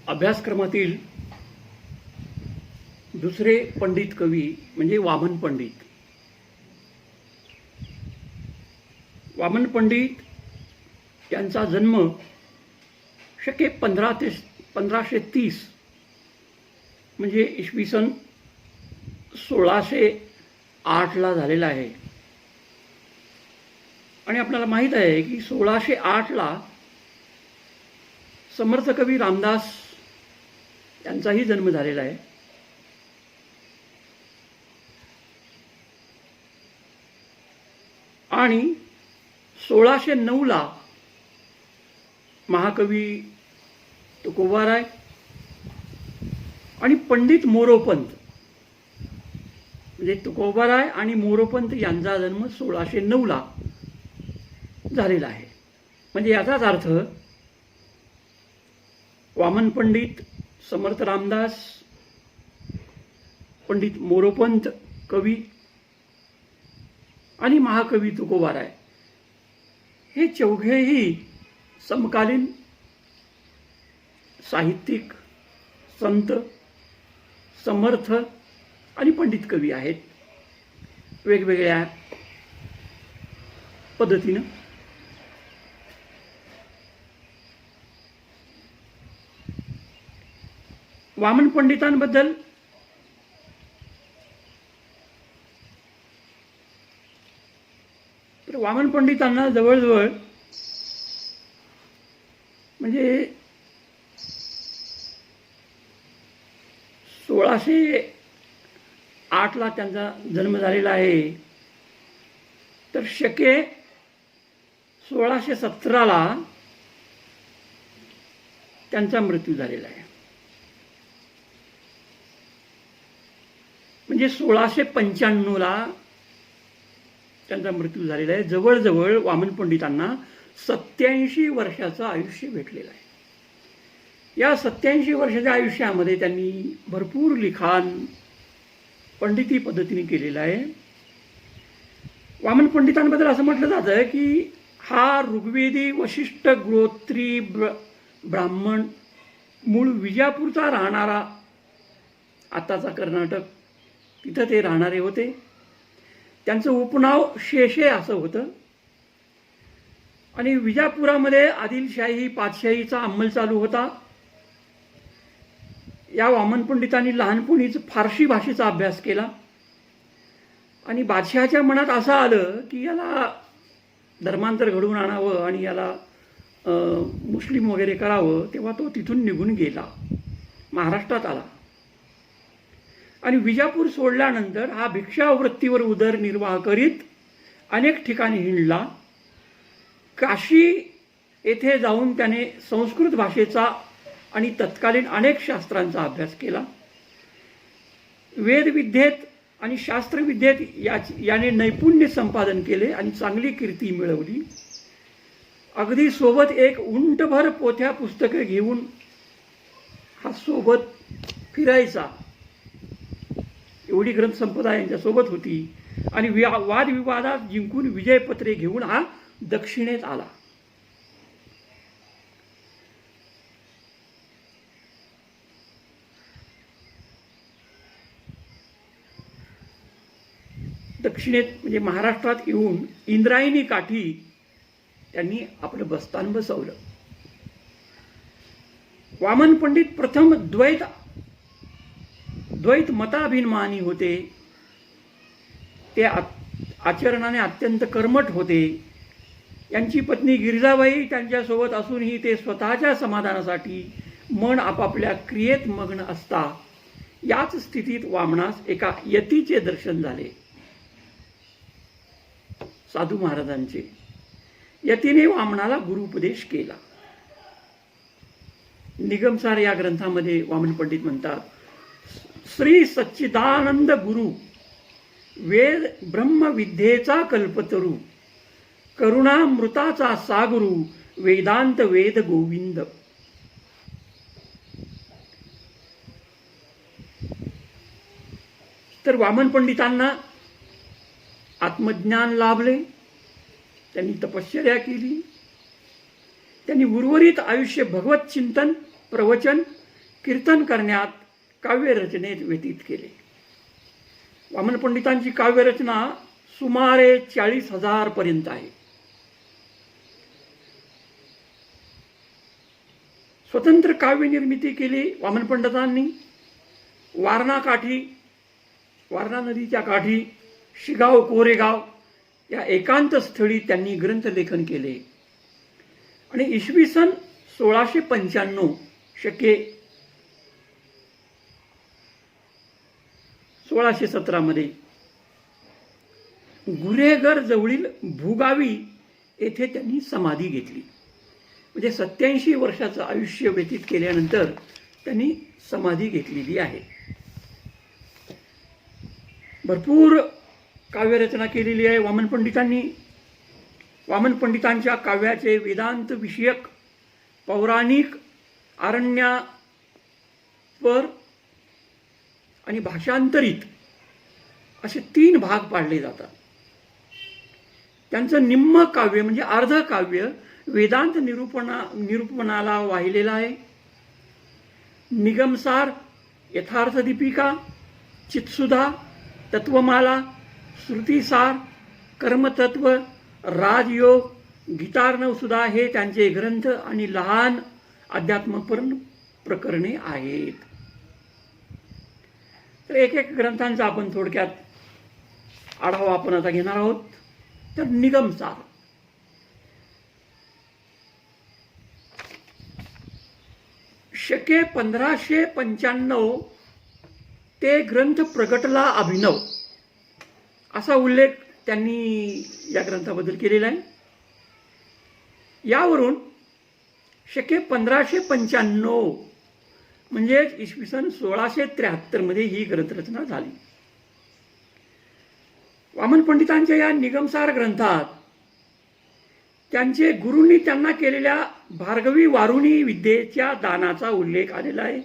अभ्यासक्रमातील दुसरे पंडित कवी म्हणजे वामन पंडित. वामन पंडित यांचा जन्म शके 1530 म्हणजे इसवी सन 1608 ला झालेला आहे. आणि आपल्याला माहीत आहे की 1608 ला समर्थ कवी रामदास यांचाही जन्म झालेला आहे. आणि 1609 ला महाकवी तुकोबाराय आणि पंडित मोरोपंत म्हणजे तुकोबाराय आणि मोरोपंत यांचा जन्म 1609 ला झालेला आहे. म्हणजे याचाच अर्थ वामन पंडित, समर्थ रामदास, पंडित मोरोपंत कवी आणि महाकवी तुकोबाराय हे चौघेही समकालीन साहित्यिक, संत, समर्थ आणि पंडित कवी आहेत, वेगवेगळ्या पद्धतीनं. वामन पंडितांबद्दल तर वामन पंडितांना जवळजवळ म्हणजे 1608 ला त्यांचा जन्म झालेला आहे. तर शके 1617 ला त्यांचा मृत्यू झालेला आहे. म्हणजे 1695 ला त्यांचा मृत्यू झालेला आहे. जवळजवळ वामन पंडितांना 87 वर्षाचं आयुष्य भेटलेलं आहे. या 87 वर्षाच्या आयुष्यामध्ये त्यांनी भरपूर लिखाण पंडिती पद्धतीने केलेलं आहे. वामन पंडितांबद्दल असं म्हटलं जातं की हा ऋग्वेदी वशिष्ठ गोत्री ब्राह्मण, मूळ विजापूरचा राहणारा, आताचा कर्नाटक, तिथं ते राहणारे होते. त्यांचं उपनाव शेषे असं होतं. आणि विजापुरामध्ये आदिलशाही, पातशाहीचा अंमल चालू होता. या वामन पंडितांनी लहानपणीच फारसी भाषेचा अभ्यास केला. आणि बादशहाच्या मनात असं आलं की याला धर्मांतर घडवून आणावं आणि याला मुस्लिम वगैरे करावं. तेव्हा तो तिथून निघून गेला, महाराष्ट्रात आला. आणि विजापूर सोडल्यानंतर हा भिक्षावृत्तीवर उदरनिर्वाह करीत अनेक ठिकाणी हिंडला. काशी येथे जाऊन त्याने संस्कृत भाषेचा आणि तत्कालीन अनेक शास्त्रांचा अभ्यास केला. वेदविद्येत आणि शास्त्रविद्येत याने नैपुण्य संपादन केले आणि चांगली कीर्ती मिळवली. अगदी सोबत एक उंटभर पोथ्या पुस्तकं घेऊन हा सोबत फिरायचा. एवढी ग्रंथसंपदा यांच्यासोबत होती. आणि वादविवादात जिंकून विजयपत्रे घेऊन हा दक्षिणेत आला. दक्षिणेत म्हणजे महाराष्ट्रात येऊन इंद्रायणी काठी त्यांनी आपलं बस्तान बसवलं. वामन पंडित प्रथम द्वैत मताभिमानी होते. ते आचरणाने अत्यंत कर्मठ होते. यांची पत्नी गिरिजाबाई त्यांच्यासोबत असूनही ते स्वतःच्या समाधानासाठी मन आपापल्या क्रियेत मग्न असता. याच स्थितीत वामनास एका यतीचे दर्शन झाले, साधू महाराजांचे. यतीने वामनाला गुरुपदेश केला. निगमसार या ग्रंथामध्ये वामन पंडित म्हणतात, श्री सच्चिदानंद गुरु, वेद ब्रह्मविद्येचा कल्पतरू, करुणामृताचा सागुरु, वेदांत वेद गोविंद. तर वामन पंडितांना आत्मज्ञान लाभले. त्यांनी तपश्चर्या केली. त्यांनी उर्वरित आयुष्य भगवत चिंतन, प्रवचन कीर्तन करण्यात, काव्यरचनेत व्यतीत केले. वामन पंडितांची काव्यरचना सुमारे 40,000 पर्यंत आहे. स्वतंत्र काव्य निर्मिती केली वामन पंडितांनी. वारणा नदीच्या काठी शिगाव कोरेगाव या एकांत स्थळी त्यांनी ग्रंथलेखन केले आणि इसवी सन 1695 शके 1617 मध्ये गुरेघर जवळील भूगावी येथे त्यांनी समाधी घेतली. म्हणजे 87 वर्षाचं आयुष्य व्यतीत केल्यानंतर त्यांनी समाधी घेतलेली आहे. भरपूर काव्यरचना केलेली आहे वामन पंडितांनी. वामन पंडितांच्या काव्याचे वेदांत विषयक, पौराणिक, आरण्यापर आणि भाषांतरित असे 3 भाग पाडले जातात. त्यांचं निम्म काव्य म्हणजे अर्ध काव्य वेदांत निरूपणाला वाहिलेलं आहे. निगमसार, यथार्थ दीपिका, चित्सुधा, तत्वमाला, श्रुतिसार, कर्मतत्व, राजयोग, गीतार्णव सुद्धा हे त्यांचे ग्रंथ आणि लहान अध्यात्मपूर्ण प्रकरणे आहेत. तर एक एक ग्रंथांचा आपण थोडक्यात आढावा आपण आता घेणार आहोत. तर निगमसार शके 1595 ते ग्रंथ प्रगटला अभिनव असा उल्लेख त्यांनी या ग्रंथाबद्दल केलेला आहे. यावरून शके 1595 म्हणजे इसवी सन 1673 मध्ये ही ग्रंथरचना झाली. वामन पंडितांच्या या निगमसार ग्रंथात त्यांचे गुरूंनी त्यांना केलेल्या भार्गवी वारुणी विद्येच्या दानाचा उल्लेख आलेला आहे.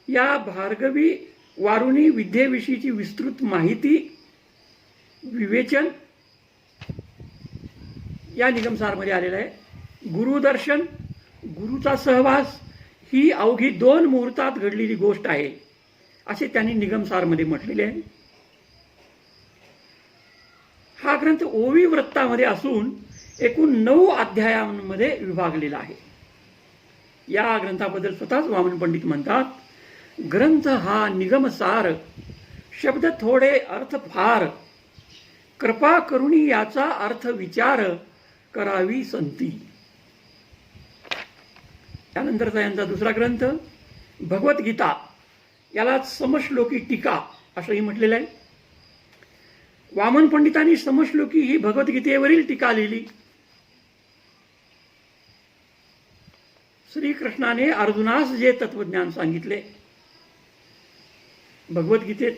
या भार्गवी वारुणी विद्येविषयीची विस्तृत माहिती, विवेचन या निगमसारमध्ये आलेलं आहे. गुरुदर्शन, गुरुचा सहवास ही अवघी 2 मुहूर्तात घडलेली गोष्ट आहे असे त्यांनी निगमसारमध्ये म्हटलेले आहे. हा ग्रंथ ओवी वृत्तामध्ये असून एकूण 9 अध्यायांमध्ये विभागलेला आहे. या ग्रंथाबद्दल स्वतःच वामन पंडित म्हणतात, ग्रंथ हा निगमसार, शब्द थोडे अर्थ फार, कृपा करुणी याचा अर्थ विचार करावी संती. त्यानंतरचा यांचा दुसरा ग्रंथ भगवद्गीता, याला समश्लोकी टीका असंही म्हटलेलं आहे. वामन पंडितांनी समश्लोकी ही भगवद्गीतेवरील टीका लिहिली. श्रीकृष्णाने अर्जुनास जे तत्वज्ञान सांगितले भगवद्गीतेत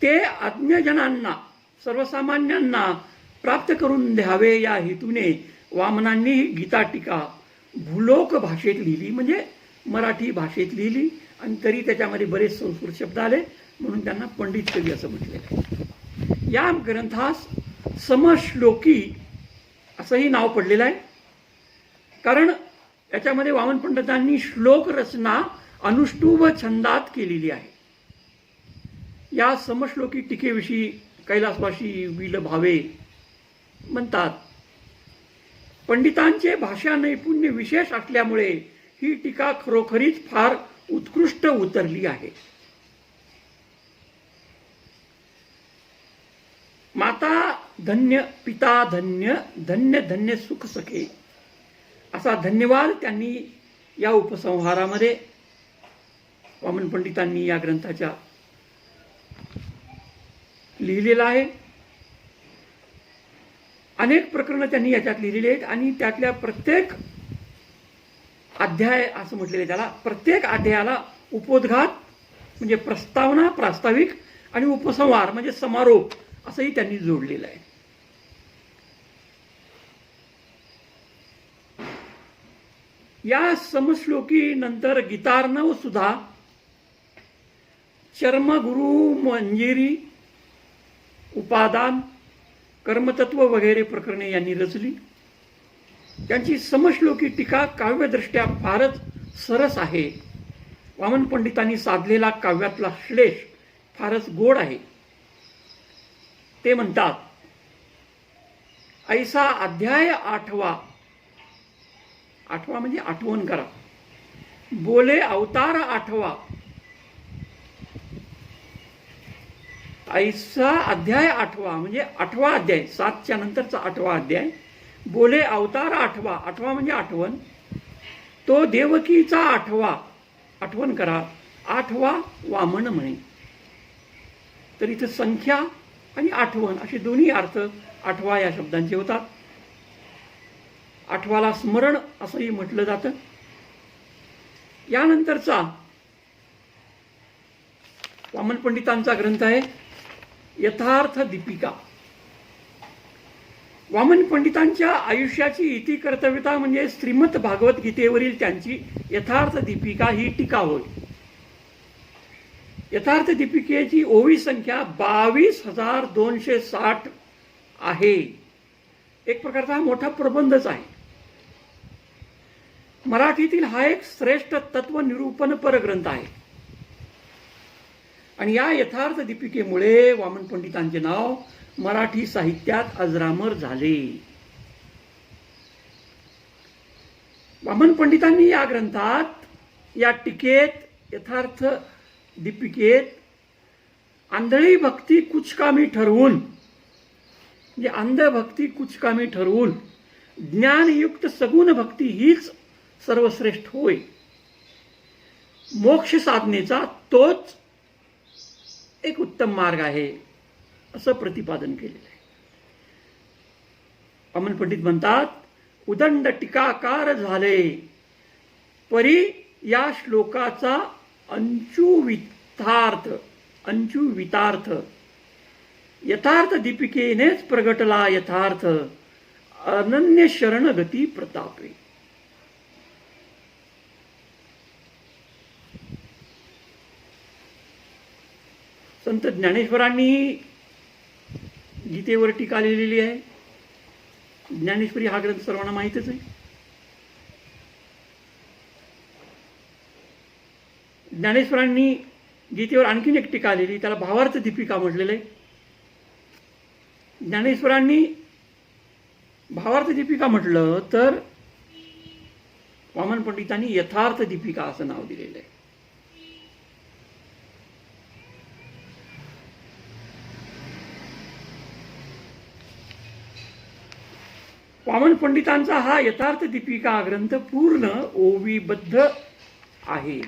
ते अज्ञजनांना, सर्वसामान्यांना प्राप्त करून द्यावे या हेतूने वामनांनी गीता टीका भूलोक भाषेत लिहिली, म्हणजे मराठी भाषेत लिहिली. आणि तरी त्याच्यामध्ये बरेच संस्कृत शब्द आले म्हणून त्यांना पंडित कवी असं म्हटलेलं आहे. या ग्रंथास समश्लोकी असंही नाव पडलेलं आहे, कारण याच्यामध्ये वामन पंडितांनी श्लोक रचना अनुष्टुभ छंदात केलेली आहे. या समश्लोकी टीकेविषयी कैलासवासी विल भावे म्हणतात, पंडितांचे भाषा नैपुण्य विशेष असल्यामुळे ही टीका खरोखरीच फार उत्कृष्ट उतरली आहे. माता धन्य, पिता धन्य, धन्य धन्य सुख सखे असा धन्यवाद त्यांनी या उपसंहारामध्ये वामन पंडितांनी या ग्रंथाच्या लिहिलेला आहे. अनेक प्रकरणं त्यांनी याच्यात लिहिलेली आहेत आणि त्यातल्या प्रत्येक अध्याय असं म्हटलेलं त्याला, प्रत्येक अध्यायाला उपोद्घात म्हणजे प्रस्तावना, प्रास्ताविक आणि उपसंहार म्हणजे समारोप असंही त्यांनी जोडलेलं आहे. या समश्लोकी नंतर गीतार्णव सुद्धा, चर्मगुरु मंजिरी, उपादान, कर्मतत्व वगैरे प्रकरणे यांनी रचली. त्यांची समश्लोकी टीका काव्यदृष्ट्या फारच सरस आहे. वामन पंडितांनी साधलेला काव्यातला श्लेष फारच गोड आहे. ते म्हणतात, ऐसा अध्याय आठवा, आठवा म्हणजे आठवण करा, बोले अवतार आठवा. ऐसा अध्याय आठवा म्हणजे आठवा अध्याय, 7च्या नंतरचा 8वा अध्याय. बोले अवतार आठवा, आठवा म्हणजे आठवण. तो देवकीचा आठवा, आठवण करा, आठवा वामन म्हणे. तर इथं संख्या आणि आठवण असे दोन्ही अर्थ आठवा या शब्दांचे होतात. आठवाला स्मरण असंही म्हटलं जातं. यानंतरचा वामन पंडितांचा ग्रंथ आहे यथार्थ दीपिका. वामन पंडितांच्या आयुष्याची इति कर्तव्यता म्हणजे श्रीमद भागवत गीतेवरील त्यांची यथार्थ दीपिका ही टीका होय. यथार्थ दीपिकेची ओवी संख्या 22,260 आहे. एक प्रकारचा हा मोठा प्रबंधच आहे. मराठीतील हा एक श्रेष्ठ तत्व निरूपणपर ग्रंथ आहे. आणि या यथार्थ दीपिकेमुळे वामन पंडितांचे नाव मराठी साहित्यात अजरामर झाले. वामन पंडितांनी या ग्रंथात, या टीकेत, यथार्थ दीपिकेत आंधळी भक्ती कुचकामी ठरवून, म्हणजे अंधभक्ती कुचकामी ठरवून ज्ञानयुक्त सगुण भक्ती हीच सर्वश्रेष्ठ होय, मोक्ष साधनेचा तोच एक उत्तम मार्ग आहे, असं प्रतिपादन केलेलं आहे. वामन पंडित म्हणतात, उदंड टीकाकार झाले परी या श्लोकाचा अंचुवितार्थ यथार्थ दीपिकेनेच प्रगटला यथार्थ अनन्य शरणगती प्रतापे. संत ज्ञानेश्वरांनी गीतेवर टीका लिहिलेली आहे. ज्ञानेश्वरी हा ग्रंथ सर्वांना माहितच आहे. ज्ञानेश्वरांनी गीतेवर आणखीन एक टीका लिहिली, त्याला भावार्थ दीपिका म्हटलेलं आहे. ज्ञानेश्वरांनी भावार्थ दीपिका म्हटलं तर वामन पंडितांनी यथार्थ दीपिका असं नाव दिलेलं आहे. वामन पंडितांचा हा यथार्थ दीपिका ग्रंथ पूर्ण ओवीबद्ध आहे.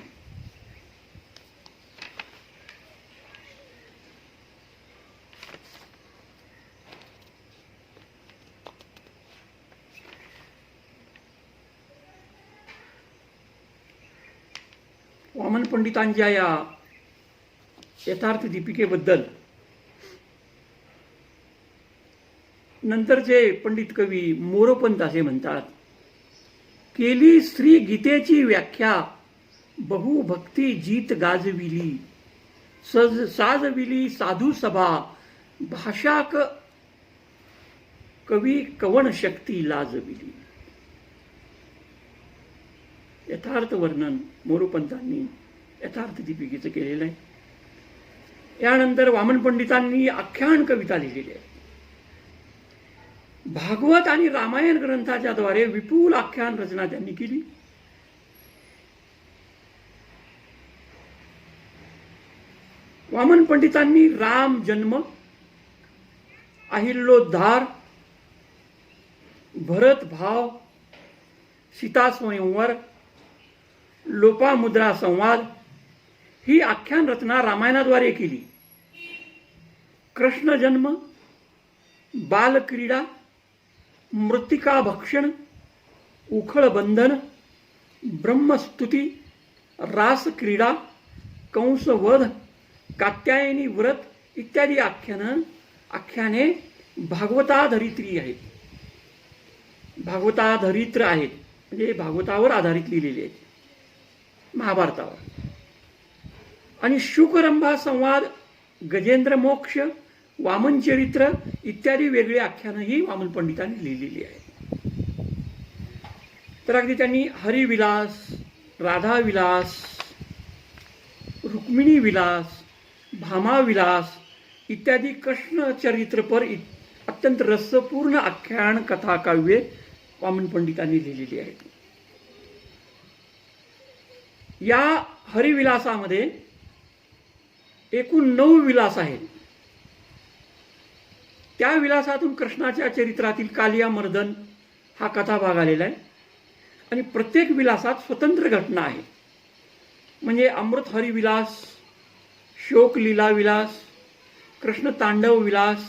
वामन पंडितांच्या या यथार्थ दीपिकेबद्दल नंतरचे पंडित कवी मोरोपंत असे म्हणतात, केली श्री गीतेची व्याख्या बहुभक्ती जीत गाजविली, साजविली साधू सभा भाषाक कवी कवण शक्ती लाजविली. यथार्थ वर्णन मोरोपंतांनी यथार्थ दीपिकेचं केलेलं आहे. यानंतर वामन पंडितांनी आख्यान कविता लिहिलेली आहे. भागवत आणि रामायण ग्रंथाच्या द्वारे विपुल आख्यान रचना त्यांनी केली. वामन पंडितांनी राम जन्म, अहिल्योद्धार, भरत भाव, सीता स्वयंवर, लोपामुद्रा संवाद ही आख्यान रचना रामायणाद्वारे केली. कृष्ण जन्म, बालक्रीडा, मृत्तिका भक्षण, उखळ बंधन, ब्रह्मस्तुती, रासक्रीडा, कंसवध, कात्यायनी व्रत इत्यादी आख्याने भागवताधरित्री आहेत. भागवताधरित्र आहेत म्हणजे भागवतावर आधारित लिहिलेली आहेत, महाभारतावर. आणि शुकरंभा संवाद, गजेंद्र मोक्ष, वामन चरित्र इत्यादी वेगळी आख्यानंही वामन पंडितांनी लिहिलेली आहेत. तर अगदी त्यांनी हरिविलास, राधाविलास, रुक्मिणी विलास, भामाविलास इत्यादी कृष्ण चरित्रपर अत्यंत रसपूर्ण आख्यान कथा काव्ये वामन पंडितांनी लिहिलेली आहेत. या हरिविलासामध्ये एकूण 9 विलास आहेत. त्या विलासातून कृष्णाच्या चरित्रातील कालिया मर्दन हा कथाभाग आलेला आहे आणि प्रत्येक विलासात स्वतंत्र घटना आहे. म्हणजे अमृत हरिविलास, शोक लीला विलास, कृष्ण तांडव विलास,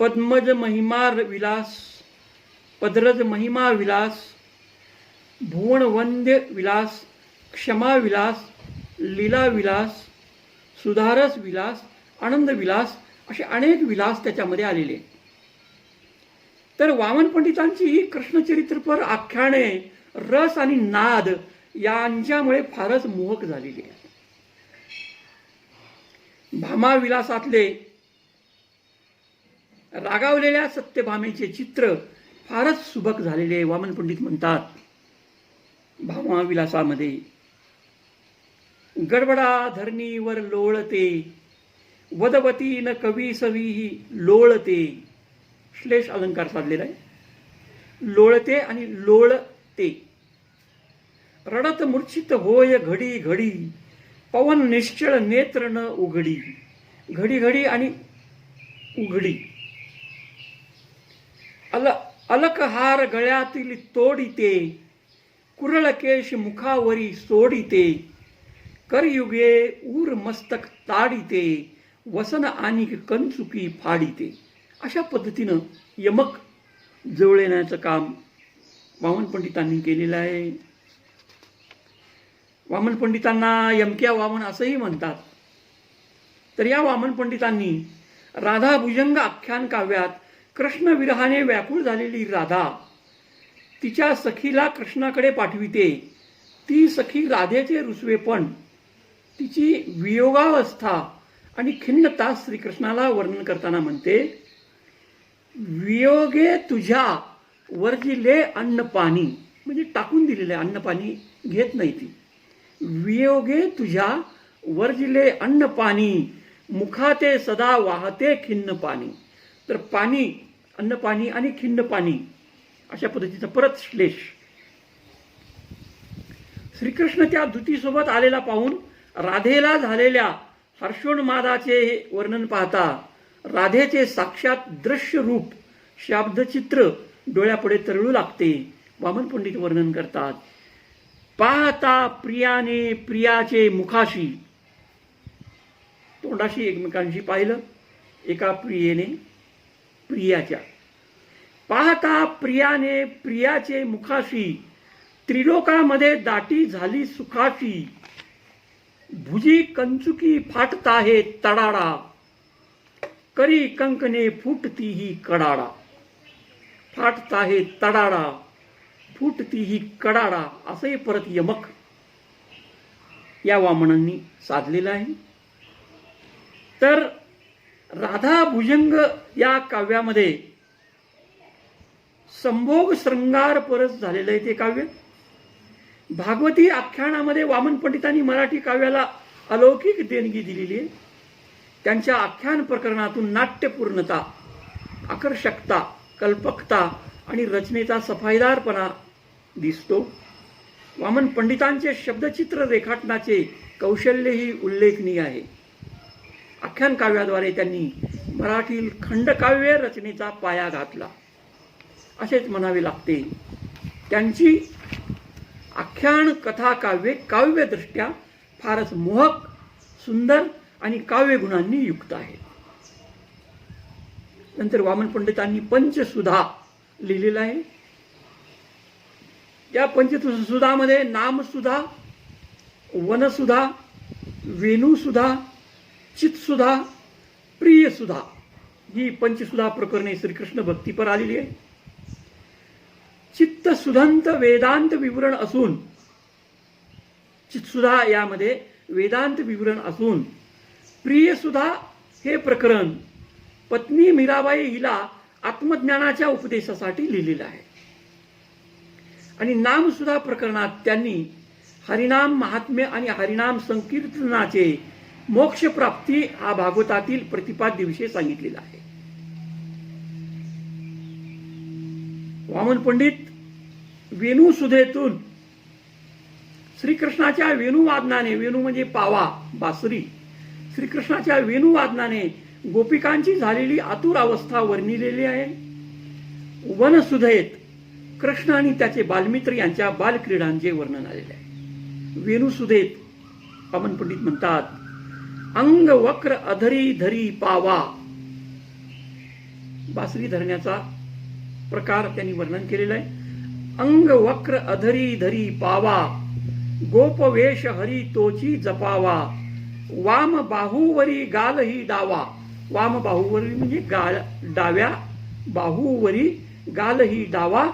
पद्मज महिमा विलास, पद्रज महिमा विलास, भुवनवंद्य विलास, क्षमा विलास, लीला विलास, सुधारस विलास, आनंद विलास असे अनेक विलास त्याच्यामध्ये आलेले. तर वामन पंडितांची ही कृष्णचरित्रपर आख्याने रस आणि नाद यांच्यामुळे फारच मोहक झालेली आहे. भामाविलासातले रागावलेल्या सत्यभामेचे चित्र फारच सुबक झालेले वामन पंडित म्हणतात. भामाविलासामध्ये गडबडा धरणीवर लोळते, वदवती न कवी सवी लोळते. श्लेष अलंकार साधलेला आहे. लोळते आणि लोळते. रडत मूर्छित होय घडी घडी, पवन निश्चळ नेत्र न उघडी. घडी घडी आणि उघडी. अलकहार गळ्यातील तोडिते, कुरळ केश मुखावरी सोडिते. करयुगे ऊर मस्तक ताडिते, वसन आणि कंचुकी फाडिते. अशा पद्धतीनं यमक जवळण्याचं काम वामन पंडितांनी केलेलं आहे. वामन पंडितांना यमक्या वामन असंही म्हणतात. तर या वामन पंडितांनी राधा भुजंग आख्यान काव्यात कृष्ण विरहाने व्याकुळ झालेली राधा तिच्या सखीला कृष्णाकडे पाठविते. ती सखी राधेचे रुसवेपण, तिची वियोगावस्था आणि खिन्नता श्रीकृष्णाला वर्णन करताना म्हणते. वियोगे तुझ्या वर्जिले अन्न पाणी, म्हणजे टाकून दिलेले अन्न पाणी घेत नाही ती. वियोगे तुझ्या वर्जिले अन्न पाणी, मुखाते सदा वाहते खिन्न पाणी. तर पाणी, अन्न पाणी आणि खिन्न पाणी अशा पद्धतीचा परत श्लेष. श्रीकृष्ण त्या दूतीसोबत आलेला पाहून राधेला झालेल्या हर्षोन्मादाचे वर्णन पाहता राधेचे साक्षात दृश्य रूप शाब्दचित्र डोळ्यापुढे तरळू लागते. वामन पंडित वर्णन करतात. पाहता प्रियाने प्रियाचे मुखाशी, तोंडाशी एकमेकांशी पाहिलं एका प्रियेने प्रियाच्या. पाहता प्रियाने प्रियाचे मुखाशी, त्रिलोकामध्ये दाटी झाली सुखाशी. भुजी कंचुकी फाटता हे तडाडा, करी कंकने फुटती ही कडाडा. फाटता हे तडाडा, फुटती ही कडाडा असंही परत यमक या वामनांनी साधलेलं आहे. तर राधा भुजंग या काव्यामध्ये संभोग शृंगार परस झालेलं आहे ते काव्य. भागवती आख्यानामध्ये वामन पंडितांनी मराठी काव्याला अलौकिक देणगी दिलेली आहे. त्यांच्या आख्यान प्रकरणातून नाट्यपूर्णता, आकर्षकता, कल्पकता आणि रचनेचा सफाईदारपणा दिसतो. वामन पंडितांचे शब्दचित्र रेखाटनाचे कौशल्यही उल्लेखनीय आहे. आख्यान काव्याद्वारे त्यांनी मराठी खंडकाव्य रचनेचा पाया घातला असेच म्हणावे लागते. त्यांची आख्यान कथा काव्ये काव्यदृष्ट्या फारच मोहक, सुंदर आणि काव्यगुणांनी युक्त आहेत. नंतर वामन पंडितांनी पंचसुधा लिहिलेला आहे. त्या पंचसुधामध्ये नामसुधा, वनसुधा, वेणुसुधा, चित्सुधा, प्रियसुधा ही पंचसुधा प्रकरणे श्रीकृष्ण भक्तीपर आलेली आहे. चित्तसुधांत वेदांत विवरण असून, चित्सुधा यामध्ये वेदांत विवरण असून, प्रियसुधा हे प्रकरण पत्नी मीराबाई हिला आत्मज्ञानाच्या उपदेशासाठी लिहिलेलं आहे. आणि नामसुधा प्रकरणात त्यांनी हरिनाम महात्म्य आणि हरिनाम संकीर्तनाचे मोक्षप्राप्ती हा भागवतातील प्रतिपाद्य विषय सांगितलेला आहे. वामन पंडित वेणुसुधेतून श्रीकृष्णाच्या वेणुवादनाने, वेणू म्हणजे पावा बासरी, श्रीकृष्णाच्या वेणुवादनाने गोपिकांची झालेली आतुर अवस्था वर्णिलेली आहे. वनसुधेत कृष्ण आणि त्याचे बालमित्र यांच्या बालक्रीडांचे वर्णन आलेले आहे. वेणुसुधेत वामन पंडित म्हणतात, अंग वक्र अधरी धरी पावा, बासरी धरण्याचा प्रकार त्यांनी वर्णन केलेला आहे. अंग वक्र अधरी धरी पावा, गोपवेश हरी तोची जपावा, वाम बाहूवरी गालही डावा, वाम बाहूवरी म्हणजे डाव्या बाहूवरी गालही डावा,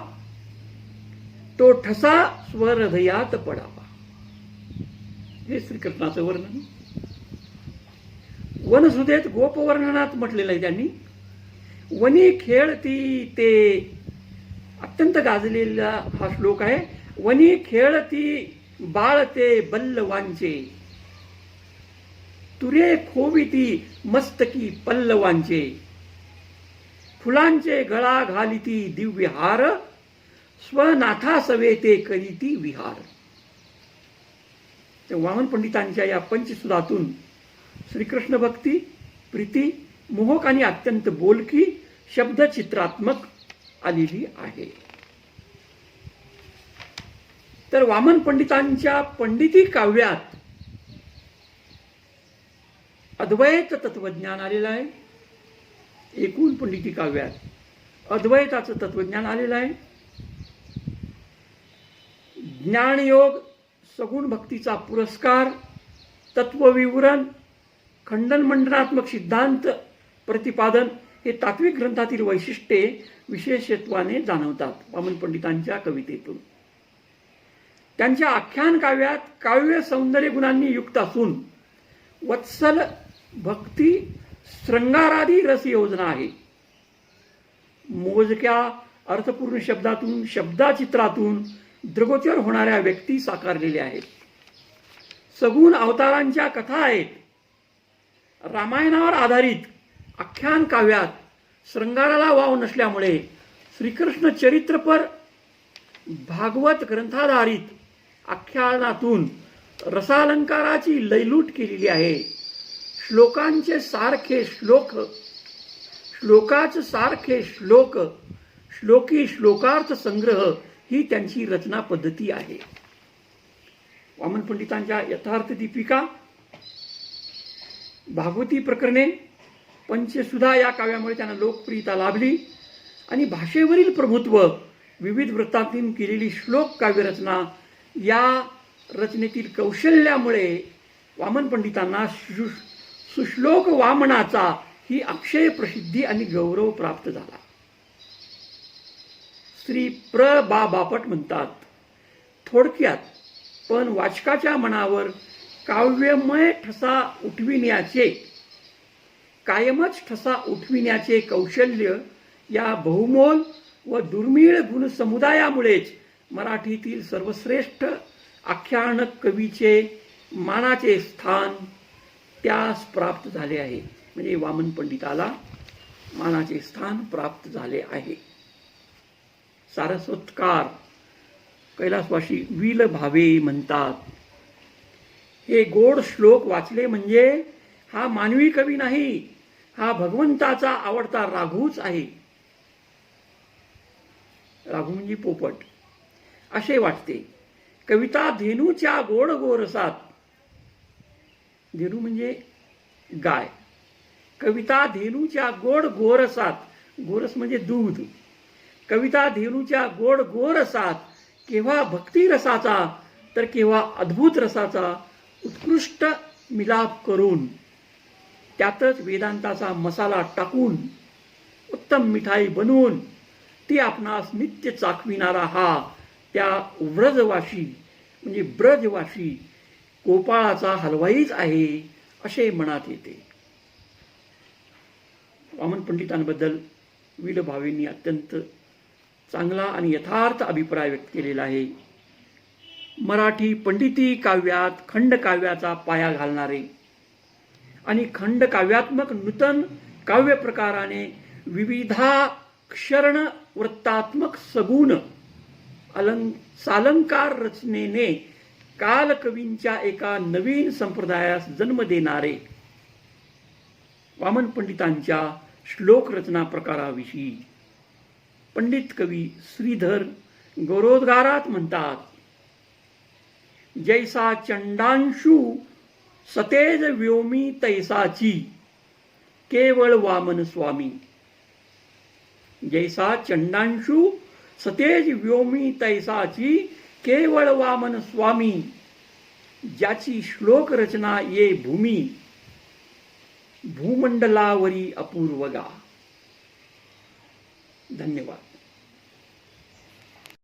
तो ठसा स्वरहृदयात पडावा. हे श्रीकृष्णाचं वर्णन. वनसुधेत गोपवर्णनात म्हटलेलं आहे त्यांनी. वनी खेळती ते, अत्यंत गाजलेला हा श्लोक आहे. वनी खेळती बाळते बल्लवांचे, तुरे खोविती मस्तकी पल्लवांचे, फुलांचे गळा घालिती दिव्य हार, स्वनाथा सवे ते करीती विहार. वामन पंडितांच्या या पंचसुधातून श्रीकृष्ण भक्ती, प्रीती, मोहक आणि अत्यंत बोलकी शब्दचित्रात्मक आलेली आहे. तर वामन पंडितांच्या पंडिती काव्यात अद्वैत तत्वज्ञान आलेलं आहे. एकूण पंडिती काव्यात अद्वैताचं तत्वज्ञान आलेलं आहे. ज्ञानयोग, सगुण भक्तीचा पुरस्कार, तत्वविवरण, खंडनमंडनात्मक सिद्धांत प्रतिपादन हे तात्विक ग्रंथातील वैशिष्ट्ये विशेषत्वाने जाणवतात वामन पंडितांच्या कवितेतून. त्यांच्या आख्यान काव्यात काव्य सौंदर्य गुणांनी युक्त असून वत्सल, भक्ती, शृंगारादी रस योजना आहे. मोजक्या अर्थपूर्ण शब्दातून, शब्दाचित्रातून दृगोचर होणाऱ्या व्यक्ती साकारलेल्या आहेत. सगुण अवतारांच्या कथा आहेत. रामायणावर आधारित आख्यान काव्यात शृंगाराला वाव नसल्यामुळे श्रीकृष्ण चरित्रपर भागवत ग्रंथाधारित आख्यानातून रसालंकाराची लयलूट केलेली आहे. श्लोकांचे सारखे श्लोक, श्लोकाच सारखे श्लोक, श्लोकी श्लोकार्थ संग्रह ही त्यांची रचना पद्धती आहे. वामन पंडितांच्या यथार्थ दीपिका, भागवती प्रकरणे, पंचसुधा या काव्यामुळे त्यांना लोकप्रियता लाभली आणि भाषेवरील प्रभुत्व, विविध वृत्तांतून केलेली श्लोक काव्यरचना या रचनेतील कौशल्यामुळे वामन पंडितांना सुश्लोक वामनाचा ही अक्षय प्रसिद्धी आणि गौरव प्राप्त झाला. श्री प्र बा बापट म्हणतात, थोडक्यात पण वाचकाच्या मनावर काव्यमय ठसा उठविण्याचे, कायमच ठसा उठविण्याचे कौशल्य या बहुमोल व दुर्मिळ गुणसमुदायामुळेच मराठीतील सर्वश्रेष्ठ आख्यानक कवीचे मानाचे स्थान त्यास प्राप्त झाले आहे. म्हणजे वामन पंडिताला मानाचे स्थान प्राप्त झाले आहे. सारस्वतकार कैलासवासी विल भावे म्हणतात, हे गोड श्लोक वाचले म्हणजे हा मानवी कवी नाही, हा भगवंताचा आवडता राघूच आहे. राघू म्हणजे पोपट असे वाटते. कविता धेनूच्या गोड गोरसात, धेनू म्हणजे गाय, कविता धेनूच्या गोड गोरसात, गोरस म्हणजे दूध, कविता धेनूच्या गोड गोरसात केव्हा भक्ती रसाचा तर केव्हा अद्भुत रसाचा उत्कृष्ट मिलाप करून त्यातच वेदांताचा मसाला टाकून उत्तम मिठाई बनवून ती आपणास नित्य चाखविणारा हा त्या व्रजवासी म्हणजे ब्रजवासी गोपाळाचा हलवाईच आहे असे मनात येते. वामन पंडितांबद्दल विल भावेंनी अत्यंत चांगला आणि यथार्थ अभिप्राय व्यक्त केलेला आहे. मराठी पंडिती काव्यात खंडकाव्याचा पाया घालणारे आणि खंडकाव्यात्मक नूतन काव्य प्रकाराने विविधाक्षरण वृत्तात्मक सगुण सालंकार रचनेने कालकवींच्या एका नवीन संप्रदायास जन्म देणारे वामन पंडितांच्या श्लोक रचना प्रकाराविषयी पंडित कवी श्रीधर गौरोद्गारात म्हणतात, जैसा चंडांशु सतेज व्योमी तैसाची केवळ वामन स्वामी. जैसा चंडांशु सतेज व्योमी तैसाची केवळ वामन स्वामी. ज्याची श्लोक रचना ये भूमी भूमंडलावरी अपूर्वगा. धन्यवाद.